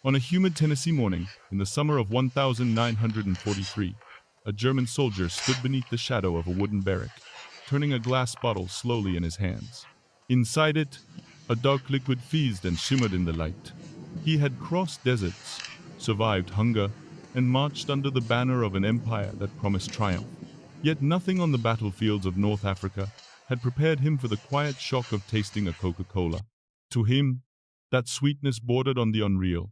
On a humid Tennessee morning, in the summer of 1943, a German soldier stood beneath the shadow of a wooden barrack, turning a glass bottle slowly in his hands. Inside it, a dark liquid fizzed and shimmered in the light. He had crossed deserts, survived hunger, and marched under the banner of an empire that promised triumph. Yet nothing on the battlefields of North Africa had prepared him for the quiet shock of tasting a Coca-Cola. To him, that sweetness bordered on the unreal,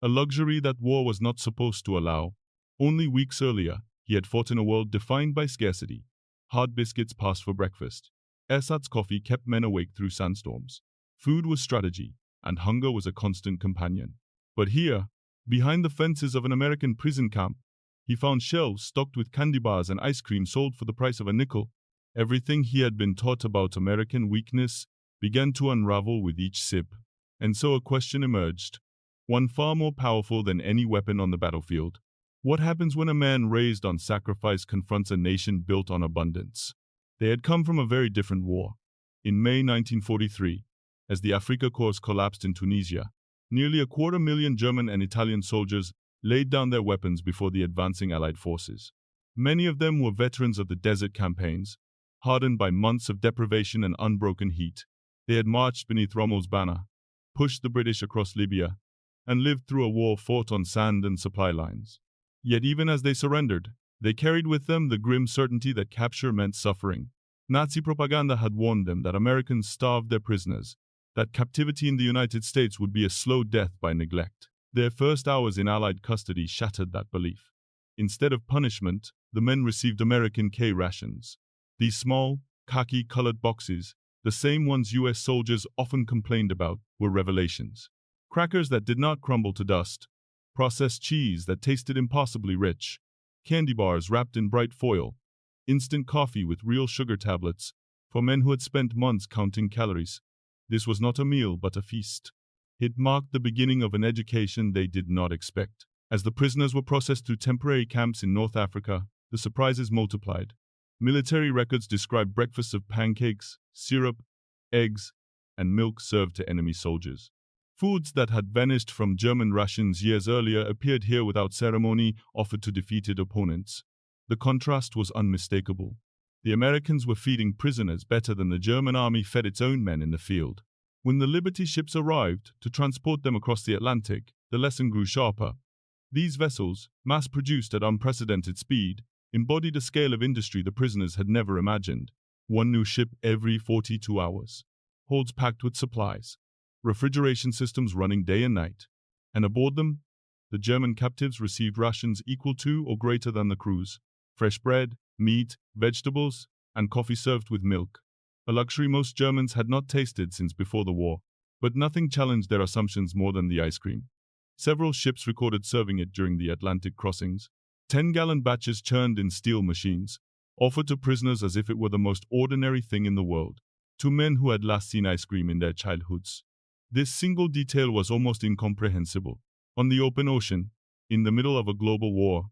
a luxury that war was not supposed to allow. Only weeks earlier, he had fought in a world defined by scarcity. Hard biscuits passed for breakfast. Ersatz coffee kept men awake through sandstorms. Food was strategy, and hunger was a constant companion. But here, behind the fences of an American prison camp, he found shelves stocked with candy bars and ice cream sold for the price of a nickel. Everything he had been taught about American weakness began to unravel with each sip. And so a question emerged, one far more powerful than any weapon on the battlefield. What happens when a man raised on sacrifice confronts a nation built on abundance? They had come from a very different war. In May 1943, as the Afrika Korps collapsed in Tunisia, nearly 250,000 German and Italian soldiers laid down their weapons before the advancing Allied forces. Many of them were veterans of the desert campaigns, hardened by months of deprivation and unbroken heat. They had marched beneath Rommel's banner, pushed the British across Libya, and lived through a war fought on sand and supply lines. Yet even as they surrendered, they carried with them the grim certainty that capture meant suffering. Nazi propaganda had warned them that Americans starved their prisoners, that captivity in the United States would be a slow death by neglect. Their first hours in Allied custody shattered that belief. Instead of punishment, the men received American K rations. These small, khaki-colored boxes, the same ones US soldiers often complained about, were revelations. Crackers that did not crumble to dust, processed cheese that tasted impossibly rich, candy bars wrapped in bright foil, instant coffee with real sugar tablets, for men who had spent months counting calories. This was not a meal but a feast. It marked the beginning of an education they did not expect. As the prisoners were processed through temporary camps in North Africa, the surprises multiplied. Military records describe breakfasts of pancakes, syrup, eggs, and milk served to enemy soldiers. Foods that had vanished from German rations years earlier appeared here without ceremony, offered to defeated opponents. The contrast was unmistakable. The Americans were feeding prisoners better than the German army fed its own men in the field. When the Liberty ships arrived to transport them across the Atlantic, the lesson grew sharper. These vessels, mass-produced at unprecedented speed, embodied a scale of industry the prisoners had never imagined. One new ship every 42 hours. Holds packed with supplies. Refrigeration systems running day and night. And aboard them, the German captives received rations equal to or greater than the crew's. Fresh bread, meat, vegetables, and coffee served with milk. A luxury most Germans had not tasted since before the war. But nothing challenged their assumptions more than the ice cream. Several ships recorded serving it during the Atlantic crossings. 10-gallon batches churned in steel machines, offered to prisoners as if it were the most ordinary thing in the world. To men who had last seen ice cream in their childhoods. This single detail was almost incomprehensible. On the open ocean, in the middle of a global war,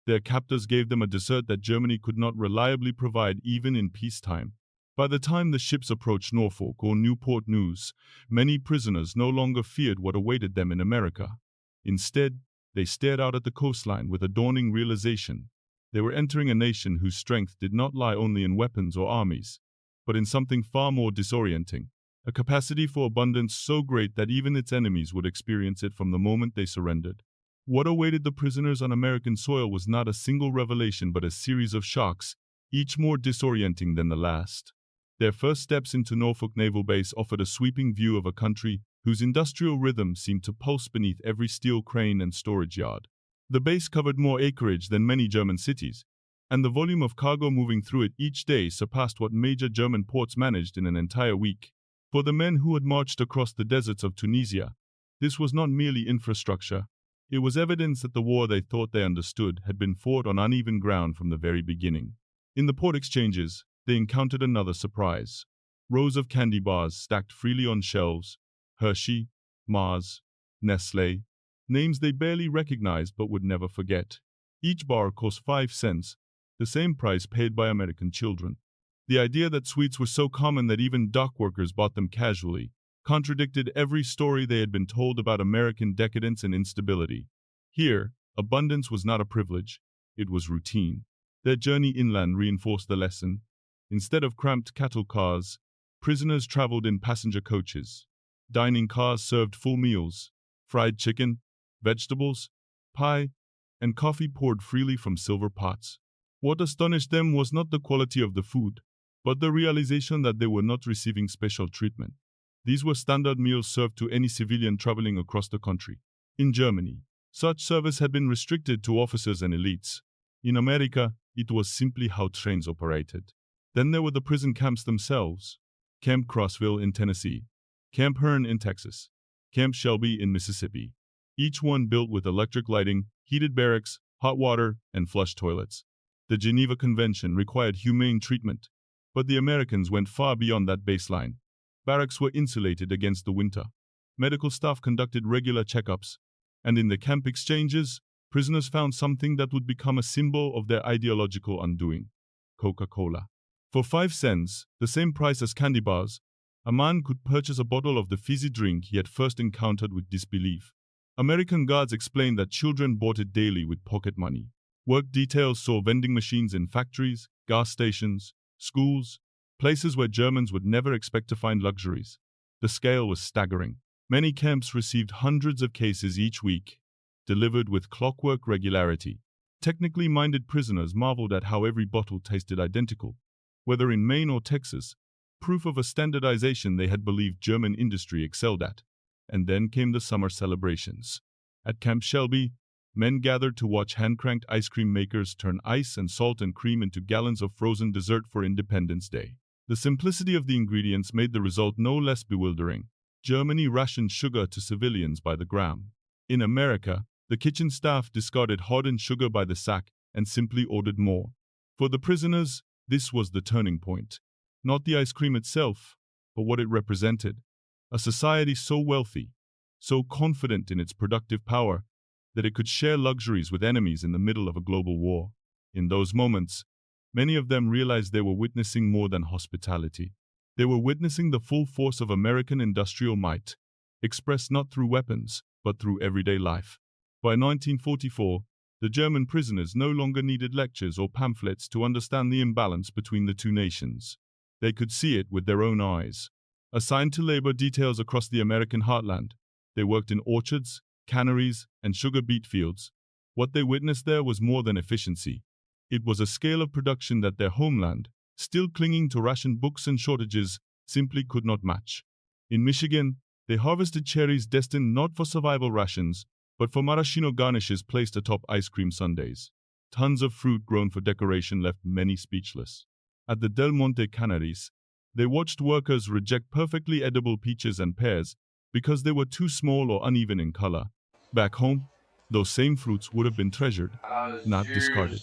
their captors gave them a dessert that Germany could not reliably provide even in peacetime. By the time the ships approached Norfolk or Newport News, many prisoners no longer feared what awaited them in America. Instead, they stared out at the coastline with a dawning realization. They were entering a nation whose strength did not lie only in weapons or armies, but in something far more disorienting. A capacity for abundance so great that even its enemies would experience it from the moment they surrendered. What awaited the prisoners on American soil was not a single revelation but a series of shocks, each more disorienting than the last. Their first steps into Norfolk Naval Base offered a sweeping view of a country whose industrial rhythm seemed to pulse beneath every steel crane and storage yard. The base covered more acreage than many German cities, and the volume of cargo moving through it each day surpassed what major German ports managed in an entire week. For the men who had marched across the deserts of Tunisia, this was not merely infrastructure. It was evidence that the war they thought they understood had been fought on uneven ground from the very beginning. In the port exchanges, they encountered another surprise. Rows of candy bars stacked freely on shelves. Hershey, Mars, Nestlé, names they barely recognized but would never forget. Each bar cost 5 cents, the same price paid by American children. The idea that sweets were so common that even dock workers bought them casually contradicted every story they had been told about American decadence and instability. Here, abundance was not a privilege, it was routine. Their journey inland reinforced the lesson. Instead of cramped cattle cars, prisoners traveled in passenger coaches. Dining cars served full meals, fried chicken, vegetables, pie, and coffee poured freely from silver pots. What astonished them was not the quality of the food, but the realization that they were not receiving special treatment. These were standard meals served to any civilian traveling across the country. In Germany, such service had been restricted to officers and elites. In America, it was simply how trains operated. Then there were the prison camps themselves. Camp Crossville in Tennessee, Camp Hearn in Texas, Camp Shelby in Mississippi. Each one built with electric lighting, heated barracks, hot water, and flush toilets. The Geneva Convention required humane treatment, but the Americans went far beyond that baseline. Barracks were insulated against the winter. Medical staff conducted regular checkups, and in the camp exchanges, prisoners found something that would become a symbol of their ideological undoing: Coca-Cola. For 5 cents, the same price as candy bars, a man could purchase a bottle of the fizzy drink he had first encountered with disbelief. American guards explained that children bought it daily with pocket money. Work details saw vending machines in factories, gas stations, schools, places where Germans would never expect to find luxuries. The scale was staggering. Many camps received hundreds of cases each week, delivered with clockwork regularity. Technically minded prisoners marveled at how every bottle tasted identical. Whether in Maine or Texas, proof of a standardization they had believed German industry excelled at. And then came the summer celebrations. At Camp Shelby, men gathered to watch hand-cranked ice cream makers turn ice and salt and cream into gallons of frozen dessert for Independence Day. The simplicity of the ingredients made the result no less bewildering. Germany rationed sugar to civilians by the gram. In America, the kitchen staff discarded hardened sugar by the sack and simply ordered more. For the prisoners, this was the turning point. Not the ice cream itself, but what it represented. A society so wealthy, so confident in its productive power, that it could share luxuries with enemies in the middle of a global war. In those moments, many of them realized they were witnessing more than hospitality. They were witnessing the full force of American industrial might, expressed not through weapons, but through everyday life. By 1944, the German prisoners no longer needed lectures or pamphlets to understand the imbalance between the two nations. They could see it with their own eyes. Assigned to labor details across the American heartland, they worked in orchards, canneries, and sugar beet fields. What they witnessed there was more than efficiency. It was a scale of production that their homeland, still clinging to rationed books and shortages, simply could not match. In Michigan, they harvested cherries destined not for survival rations, but for maraschino garnishes placed atop ice cream sundaes. Tons of fruit grown for decoration left many speechless. At the Del Monte canneries, they watched workers reject perfectly edible peaches and pears because they were too small or uneven in color. Back home, those same fruits would have been treasured, not discarded.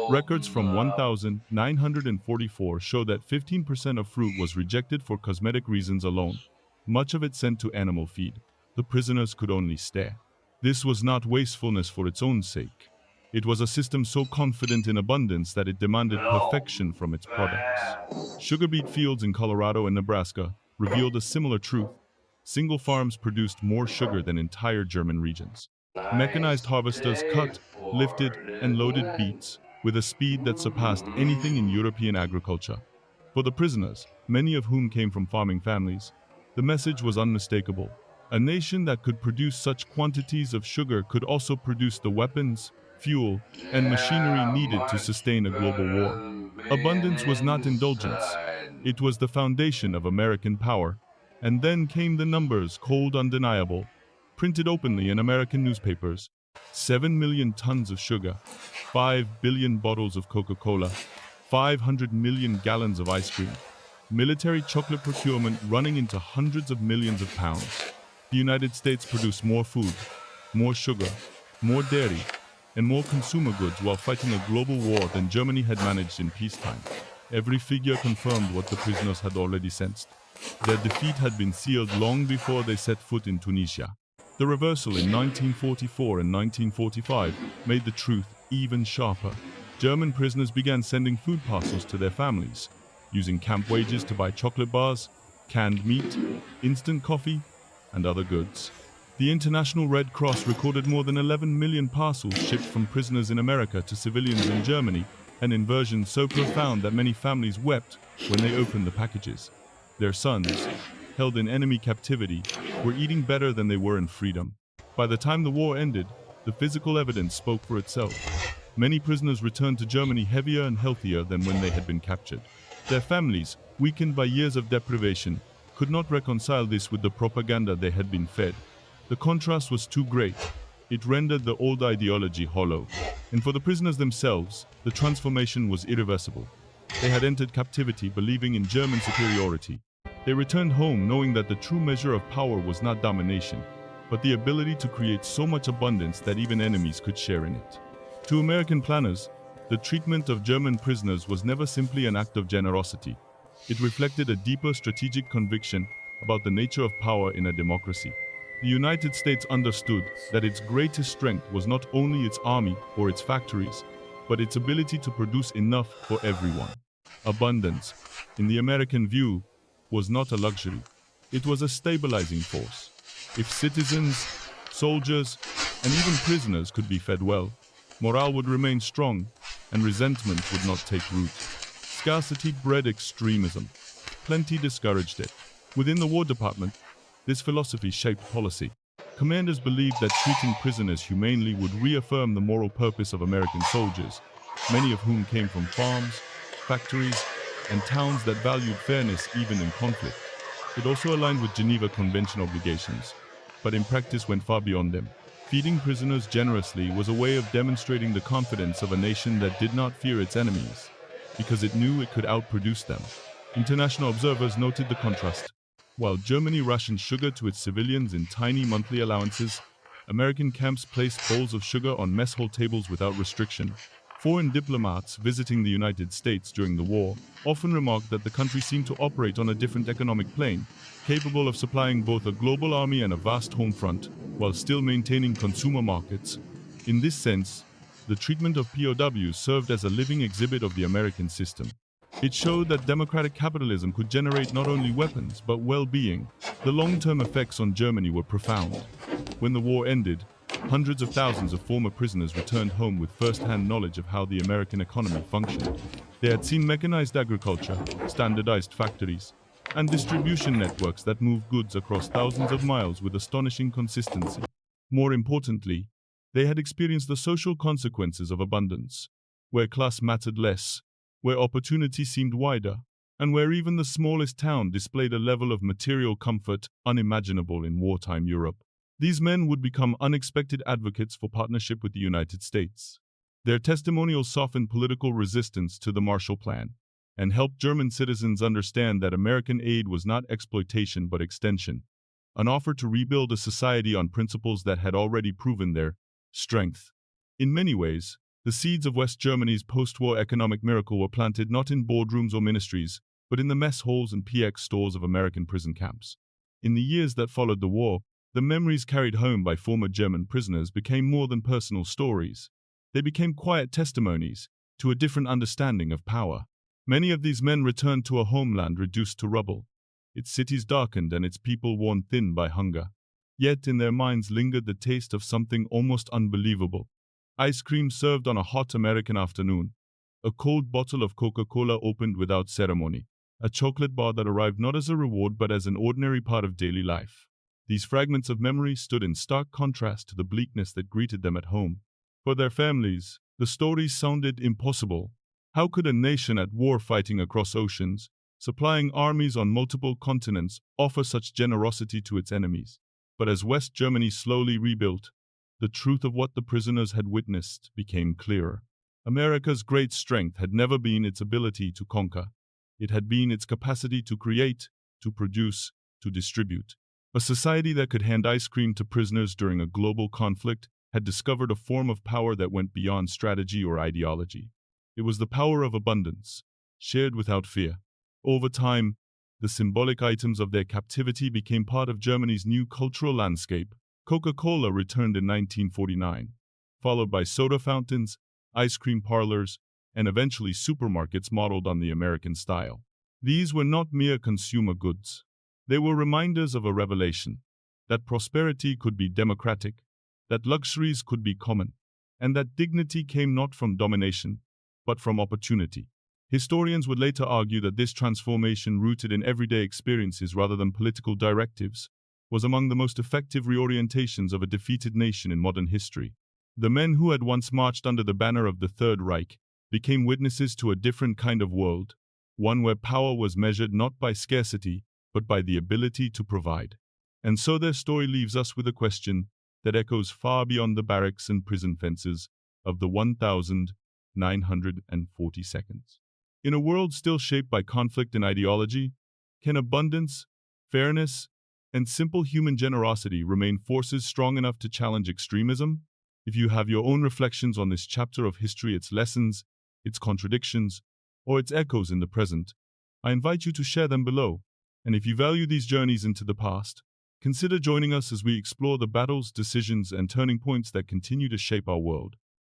Records from 1944 show that 15% of fruit was rejected for cosmetic reasons alone, much of it sent to animal feed. The prisoners could only stare. This was not wastefulness for its own sake. It was a system so confident in abundance that it demanded perfection from its products. Sugar beet fields in Colorado and Nebraska revealed a similar truth. Single farms produced more sugar than entire German regions. Mechanized harvesters cut, lifted, and loaded beets with a speed that surpassed anything in European agriculture. For the prisoners, many of whom came from farming families, the message was unmistakable. A nation that could produce such quantities of sugar could also produce the weapons, fuel, and machinery needed to sustain a global war. Abundance was not indulgence. It was the foundation of American power. And then came the numbers, cold, undeniable, printed openly in American newspapers. 7 million tons of sugar, 5 billion bottles of Coca-Cola, 500 million gallons of ice cream, military chocolate procurement running into hundreds of millions of pounds. The United States produced more food, more sugar, more dairy, and more consumer goods while fighting a global war than Germany had managed in peacetime. Every figure confirmed what the prisoners had already sensed. Their defeat had been sealed long before they set foot in Tunisia. The reversal in 1944 and 1945 made the truth even sharper. German prisoners began sending food parcels to their families, using camp wages to buy chocolate bars, canned meat, instant coffee, and other goods. The International Red Cross recorded more than 11 million parcels shipped from prisoners in America to civilians in Germany, an inversion so profound that many families wept when they opened the packages. Their sons, held in enemy captivity, were eating better than they were in freedom. By the time the war ended, the physical evidence spoke for itself. Many prisoners returned to Germany heavier and healthier than when they had been captured. Their families, weakened by years of deprivation, could not reconcile this with the propaganda they had been fed. The contrast was too great. It rendered the old ideology hollow. And for the prisoners themselves, the transformation was irreversible. They had entered captivity believing in German superiority. They returned home knowing that the true measure of power was not domination, but the ability to create so much abundance that even enemies could share in it. To American planners, the treatment of German prisoners was never simply an act of generosity. It reflected a deeper strategic conviction about the nature of power in a democracy. The United States understood that its greatest strength was not only its army or its factories, but its ability to produce enough for everyone. Abundance, in the American view, was not a luxury. It was a stabilizing force. If citizens, soldiers, and even prisoners could be fed well, morale would remain strong, and resentment would not take root. Scarcity bred extremism. Plenty discouraged it. Within the War Department, this philosophy shaped policy. Commanders believed that treating prisoners humanely would reaffirm the moral purpose of American soldiers, many of whom came from farms, factories, and towns that valued fairness even in conflict. It also aligned with Geneva Convention obligations, but in practice went far beyond them. Feeding prisoners generously was a way of demonstrating the confidence of a nation that did not fear its enemies, because it knew it could outproduce them. International observers noted the contrast. While Germany rationed sugar to its civilians in tiny monthly allowances, American camps placed bowls of sugar on mess hall tables without restriction. Foreign diplomats visiting the United States during the war often remarked that the country seemed to operate on a different economic plane, capable of supplying both a global army and a vast home front, while still maintaining consumer markets. In this sense, the treatment of POWs served as a living exhibit of the American system. It showed that democratic capitalism could generate not only weapons, but well-being. The long-term effects on Germany were profound. When the war ended, hundreds of thousands of former prisoners returned home with first-hand knowledge of how the American economy functioned. They had seen mechanized agriculture, standardized factories, and distribution networks that moved goods across thousands of miles with astonishing consistency. More importantly, they had experienced the social consequences of abundance, where class mattered less, where opportunity seemed wider, and where even the smallest town displayed a level of material comfort unimaginable in wartime Europe. These men would become unexpected advocates for partnership with the United States. Their testimonials softened political resistance to the Marshall Plan and helped German citizens understand that American aid was not exploitation but extension, an offer to rebuild a society on principles that had already proven their strength. In many ways, the seeds of West Germany's post-war economic miracle were planted not in boardrooms or ministries, but in the mess halls and PX stores of American prison camps. In the years that followed the war, the memories carried home by former German prisoners became more than personal stories. They became quiet testimonies to a different understanding of power. Many of these men returned to a homeland reduced to rubble, its cities darkened and its people worn thin by hunger. Yet in their minds lingered the taste of something almost unbelievable. Ice cream served on a hot American afternoon, a cold bottle of Coca-Cola opened without ceremony, a chocolate bar that arrived not as a reward but as an ordinary part of daily life. These fragments of memory stood in stark contrast to the bleakness that greeted them at home. For their families, the stories sounded impossible. How could a nation at war fighting across oceans, supplying armies on multiple continents, offer such generosity to its enemies? But as West Germany slowly rebuilt, the truth of what the prisoners had witnessed became clearer. America's great strength had never been its ability to conquer. It had been its capacity to create, to produce, to distribute. A society that could hand ice cream to prisoners during a global conflict had discovered a form of power that went beyond strategy or ideology. It was the power of abundance, shared without fear. Over time, the symbolic items of their captivity became part of Germany's new cultural landscape. Coca-Cola returned in 1949, followed by soda fountains, ice cream parlors, and eventually supermarkets modeled on the American style. These were not mere consumer goods. They were reminders of a revelation, that prosperity could be democratic, that luxuries could be common, and that dignity came not from domination, but from opportunity. Historians would later argue that this transformation, rooted in everyday experiences rather than political directives, was among the most effective reorientations of a defeated nation in modern history. The men who had once marched under the banner of the Third Reich became witnesses to a different kind of world, one where power was measured not by scarcity, but by the ability to provide. And so their story leaves us with a question that echoes far beyond the barracks and prison fences of the 1940 seconds. In a world still shaped by conflict and ideology, can abundance, fairness, and simple human generosity remain forces strong enough to challenge extremism? If you have your own reflections on this chapter of history, its lessons, its contradictions, or its echoes in the present, I invite you to share them below. And if you value these journeys into the past, consider joining us as we explore the battles, decisions, and turning points that continue to shape our world.